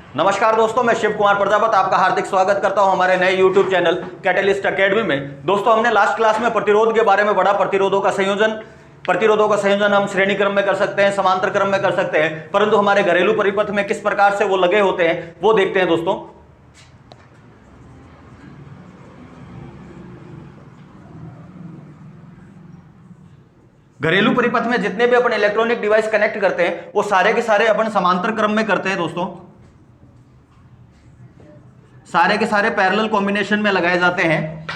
नमस्कार दोस्तों, मैं शिव कुमार प्रजापत आपका हार्दिक स्वागत करता हूं हमारे नए YouTube चैनल कैटलिस्ट एकेडमी में। दोस्तों, हमने लास्ट क्लास में प्रतिरोध के बारे में पढ़ा। प्रतिरोधों का संयोजन हम श्रेणी क्रम में कर सकते हैं, समांतर क्रम में कर सकते हैं, परंतु हमारे घरेलू परिपथ में किस प्रकार से वो लगे होते हैं वो देखते हैं। दोस्तों, घरेलू परिपथ में जितने भी अपन इलेक्ट्रॉनिक डिवाइस कनेक्ट करते हैं वो सारे के सारे अपन समांतर क्रम में करते हैं। दोस्तों, सारे के सारे पैरेलल कॉम्बिनेशन में लगाए जाते हैं।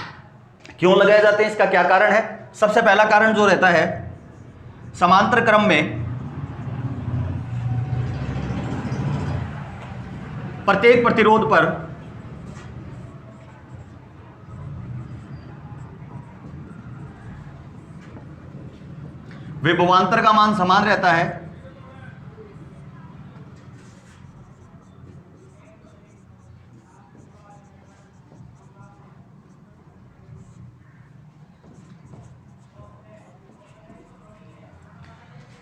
क्यों लगाए जाते हैं, इसका क्या कारण है? सबसे पहला कारण जो रहता है, समांतर क्रम में प्रत्येक प्रतिरोध पर विभवांतर का मान समान रहता है।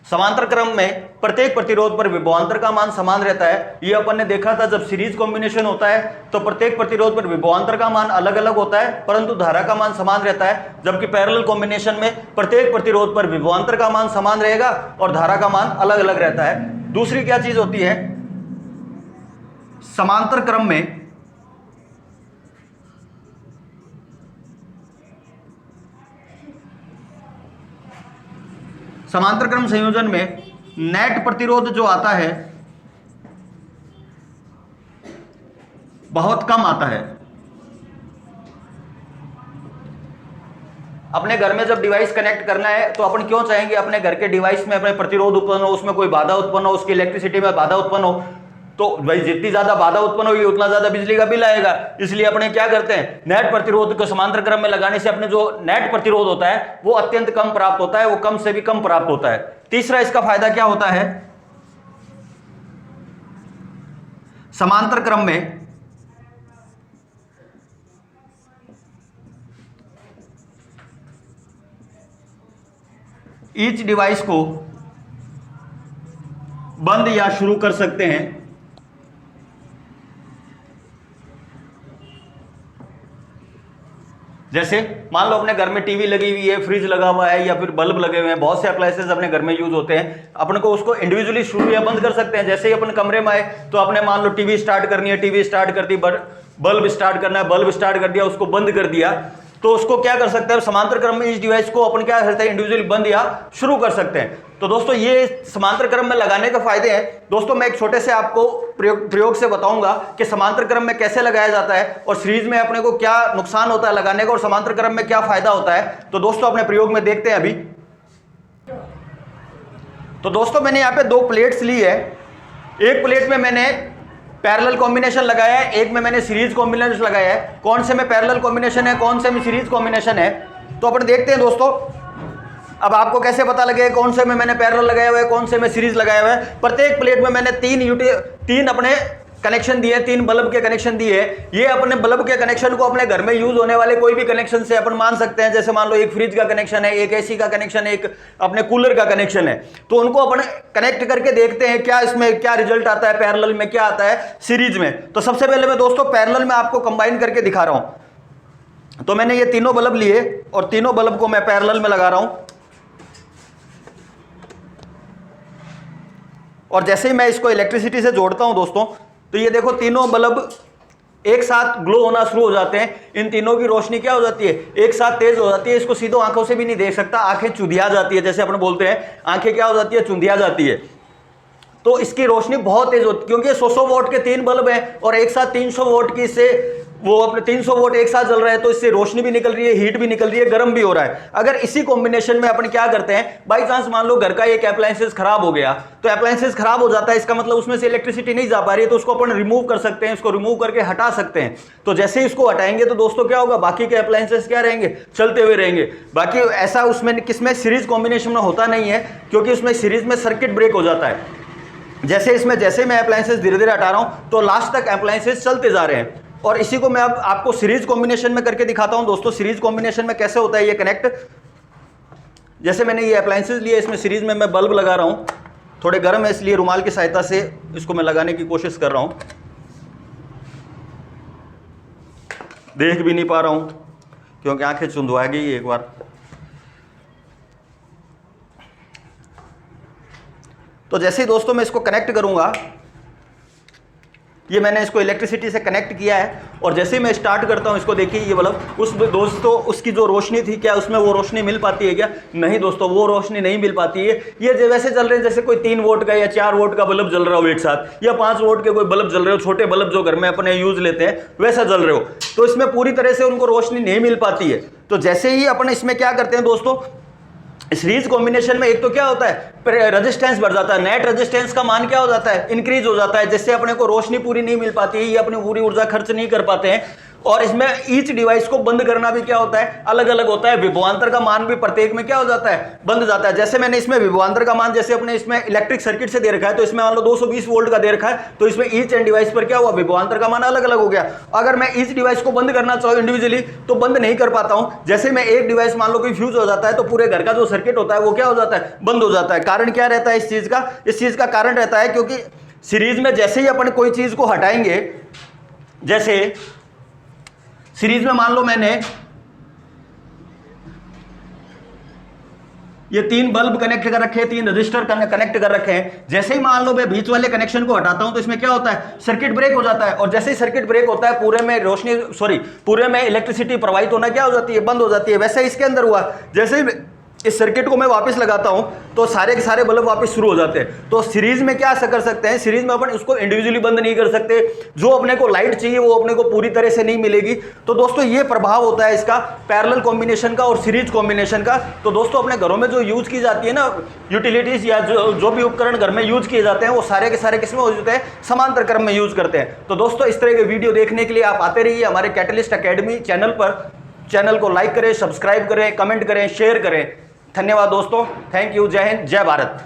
समांतर क्रम में प्रत्येक प्रतिरोध पर विभवांतर का मान समान रहता है। ये अपन ने देखा था, जब सीरीज कॉम्बिनेशन होता है तो प्रत्येक प्रतिरोध पर विभवांतर का मान अलग अलग होता है, परंतु धारा का मान समान रहता है। जबकि पैरेलल कॉम्बिनेशन में प्रत्येक प्रतिरोध पर विभवांतर का मान समान रहेगा और धारा का मान अलग अलग रहता है। दूसरी क्या चीज होती है, समांतर क्रम में समांतर क्रम संयोजन में नेट प्रतिरोध जो आता है बहुत कम आता है। अपने घर में जब डिवाइस कनेक्ट करना है तो अपन क्यों चाहेंगे अपने घर के डिवाइस में अपने प्रतिरोध उत्पन्न हो, उसमें कोई बाधा उत्पन्न हो, उसकी इलेक्ट्रिसिटी में बाधा उत्पन्न हो। तो भाई जितनी ज्यादा बाधा उत्पन्न होगी उतना ज्यादा बिजली का बिल आएगा। इसलिए अपने क्या करते हैं, नेट प्रतिरोध को समांतर क्रम में लगाने से अपने जो नेट प्रतिरोध होता है वो अत्यंत कम प्राप्त होता है, वो कम से भी कम प्राप्त होता है। तीसरा इसका फायदा क्या होता है, समांतर क्रम में ईच डिवाइस को बंद या शुरू कर सकते हैं। जैसे मान लो अपने घर में टीवी लगी हुई है, फ्रिज लगा हुआ है या फिर बल्ब लगे हुए हैं, बहुत से अप्लायंसेस अपने घर में यूज होते हैं। अपन को उसको इंडिविजुअली शुरू या बंद कर सकते हैं। जैसे ही अपन कमरे में आए तो आपने मान लो टीवी स्टार्ट करनी है, टीवी स्टार्ट कर दी, बल्ब स्टार्ट करना है, बल्ब स्टार्ट कर दिया, उसको बंद कर दिया, तो उसको क्या कर सकते हैं, समांतर क्रम में इस डिवाइस को अपन क्या करते हैं, इंडिविजुअली बंद या शुरू कर सकते हैं। तो दोस्तों, ये समांतर क्रम में लगाने के फायदे हैं। दोस्तों, मैं एक छोटे से आपको प्रयोग से बताऊंगा कि समांतर क्रम में कैसे लगाया जाता है और सीरीज में अपने को क्या नुकसान होता है लगाने का और समांतर क्रम में क्या फायदा होता है। तो दोस्तों, अपने प्रयोग में देखते हैं अभी। तो दोस्तों, मैंने यहाँ पे दो प्लेट्स ली है। एक प्लेट में मैंने पैरेलल कॉम्बिनेशन लगाया है, एक में मैंने सीरीज कॉम्बिनेशन लगाया है। कौन से में पैरेलल कॉम्बिनेशन है, कौन से में सीरीज कॉम्बिनेशन है, तो अपन देखते हैं। दोस्तों, अब आपको कैसे पता लगेगा कौन से में मैंने पैरेलल लगाया हुआ है, कौन से में सीरीज लगाया हुआ है। प्रत्येक प्लेट में मैंने तीन अपने कनेक्शन दिए, तीन बल्ब के कनेक्शन दिए। ये अपने बल्ब के कनेक्शन को अपने घर में यूज होने वाले कोई भी कनेक्शन से अपन मान सकते हैं। जैसे मान लो एक फ्रिज का कनेक्शन है, एक एसी का कनेक्शन है, एक अपने कूलर का कनेक्शन है, तो उनको अपन कनेक्ट करके देखते हैं क्या इसमें क्या रिजल्ट आता है, पैरेलल में क्या आता है, सीरीज में। तो सबसे पहले मैं दोस्तों पैरेलल में आपको कंबाइन करके दिखा रहा हूं। तो मैंने ये तीनों बल्ब लिए और तीनों बल्ब को मैं पैरेलल में लगा रहा हूं। और जैसे ही मैं इसको इलेक्ट्रिसिटी से जोड़ता हूं दोस्तों, तो ये देखो तीनों बल्ब एक साथ ग्लो होना शुरू हो जाते हैं। इन तीनों की रोशनी क्या हो जाती है, एक साथ तेज हो जाती है। इसको सीधो आंखों से भी नहीं देख सकता, आंखें चुंधिया जाती है। जैसे अपन बोलते हैं आंखें क्या हो जाती है, चुंधिया जाती है। तो इसकी रोशनी बहुत तेज होती है क्योंकि 100 वोट के तीन बल्ब हैं और एक साथ 300 वोट की से वो अपने 300 वोट एक साथ जल रहा है, तो इससे रोशनी भी निकल रही है, हीट भी निकल रही है, गर्म भी हो रहा है। अगर इसी कॉम्बिनेशन में अपन क्या करते हैं, बाई चांस मान लो घर का एक अप्लायंसेस खराब हो गया, तो अप्लायंसेस खराब हो जाता है, इसका मतलब उसमें से इलेक्ट्रिसिटी नहीं जा पा रही है, तो उसको अपन रिमूव कर सकते हैं, इसको रिमूव करके हटा सकते हैं। तो जैसे ही इसको हटाएंगे तो दोस्तों क्या होगा, बाकी के अप्लायंसेस क्या रहेंगे, चलते हुए रहेंगे। बाकी ऐसा उसमें किसमें सीरीज कॉम्बिनेशन में होता नहीं है, क्योंकि उसमें सीरीज में सर्किट ब्रेक हो जाता है। जैसे मैं अप्लायंसेस धीरे धीरे हटा रहा हूं तो लास्ट तक अप्लायंसेस चलते जा रहे हैं। और इसी को मैं अब आपको सीरीज कॉम्बिनेशन में करके दिखाता हूं। दोस्तों, सीरीज कॉम्बिनेशन में कैसे होता है ये कनेक्ट। जैसे मैंने ये अप्लायंसेस लिए, इसमें सीरीज में मैं बल्ब लगा रहा हूं, थोड़े गर्म है इसलिए रुमाल की सहायता से इसको मैं लगाने की कोशिश कर रहा हूं। देख भी नहीं पा रहा हूं क्योंकि आंखें चुंधवा गई एक बार। तो जैसे ही दोस्तों मैं इसको कनेक्ट करूंगा, ये मैंने इसको इलेक्ट्रिसिटी से कनेक्ट किया है और जैसे ही मैं स्टार्ट करता हूं इसको, देखिए ये बल्ब उस दोस्तों उसकी जो रोशनी थी, क्या उसमें वो रोशनी मिल पाती है क्या? नहीं दोस्तों, वो रोशनी नहीं मिल पाती है। ये वैसे चल रहे हैं जैसे कोई 3 वोल्ट का या 4 वोल्ट का बल्ब जल रहा हो एक साथ, या 5 वोल्ट के कोई बल्ब जल रहे हो, छोटे बल्ब जो घर में अपने यूज लेते हैं वैसा जल रहे हो। तो इसमें पूरी तरह से उनको रोशनी नहीं मिल पाती है। तो जैसे ही अपन इसमें क्या करते हैं दोस्तों, सीरीज कॉम्बिनेशन में एक तो क्या होता है, रेजिस्टेंस बढ़ जाता है, नेट रेजिस्टेंस का मान क्या हो जाता है, इंक्रीज हो जाता है, जिससे अपने को रोशनी पूरी नहीं मिल पाती है, ये अपनी पूरी ऊर्जा खर्च नहीं कर पाते हैं। और इसमें ईच डिवाइस को बंद करना भी क्या होता है, अलग अलग होता है। विभवांतर का मान भी प्रत्येक में क्या हो जाता है, बंद जाता है। जैसे मैंने इसमें विभवांतर का मान, जैसे अपने इसमें इलेक्ट्रिक सर्किट से दे रखा है, तो इसमें मान लो 220 वोल्ट का दे रखा है, तो इसमें ईच एंड डिवाइस पर क्या हुआ, विभवांतर का मान अलग अलग हो गया। अगर मैं ईच डिवाइस को बंद करना चाहूँ इंडिविजुअली तो बंद नहीं कर पाता हूं। जैसे मैं एक डिवाइस मान लो कोई फ्यूज हो जाता है तो पूरे घर का जो सर्किट होता है वो क्या हो जाता है, बंद हो जाता है। कारण क्या रहता है इस चीज का, इस चीज का कारण रहता है क्योंकि सीरीज में जैसे ही अपन कोई चीज को हटाएंगे, जैसे सीरीज में मान लो मैंने ये 3 बल्ब कनेक्ट कर रखे हैं, 3 रजिस्टर कनेक्ट कर रखे हैं। जैसे ही मान लो मैं बीच वाले कनेक्शन को हटाता हूं तो इसमें क्या होता है, सर्किट ब्रेक हो जाता है। और जैसे ही सर्किट ब्रेक होता है पूरे में रोशनी पूरे में इलेक्ट्रिसिटी प्रवाहित होना क्या हो जाती है, बंद हो जाती है। वैसे इसके अंदर हुआ, जैसे ही इस सर्किट को मैं वापस लगाता हूं तो सारे के सारे बल्ब वापस शुरू हो जाते हैं। तो सीरीज में क्या कर सकते हैं, सीरीज में अपन उसको इंडिविजुअली बंद नहीं कर सकते। जो अपने को लाइट चाहिए वो अपने को पूरी तरह से नहीं मिलेगी। तो दोस्तों ये प्रभाव होता है इसका पैरेलल कॉम्बिनेशन का और सीरीज कॉम्बिनेशन का। तो दोस्तों अपने घरों में जो यूज की जाती है ना यूटिलिटीज या जो भी उपकरण घर में यूज किए जाते हैं वो सारे के सारे किसमें हो जाते हैं, समांतर क्रम में यूज करते हैं। तो दोस्तों इस तरह के वीडियो देखने के लिए आप आते रहिए हमारे कैटलिस्ट एकेडमी चैनल पर। चैनल को लाइक करें, सब्सक्राइब करें, कमेंट करें, शेयर करें। धन्यवाद दोस्तों, थैंक यू, जय हिंद, जय भारत।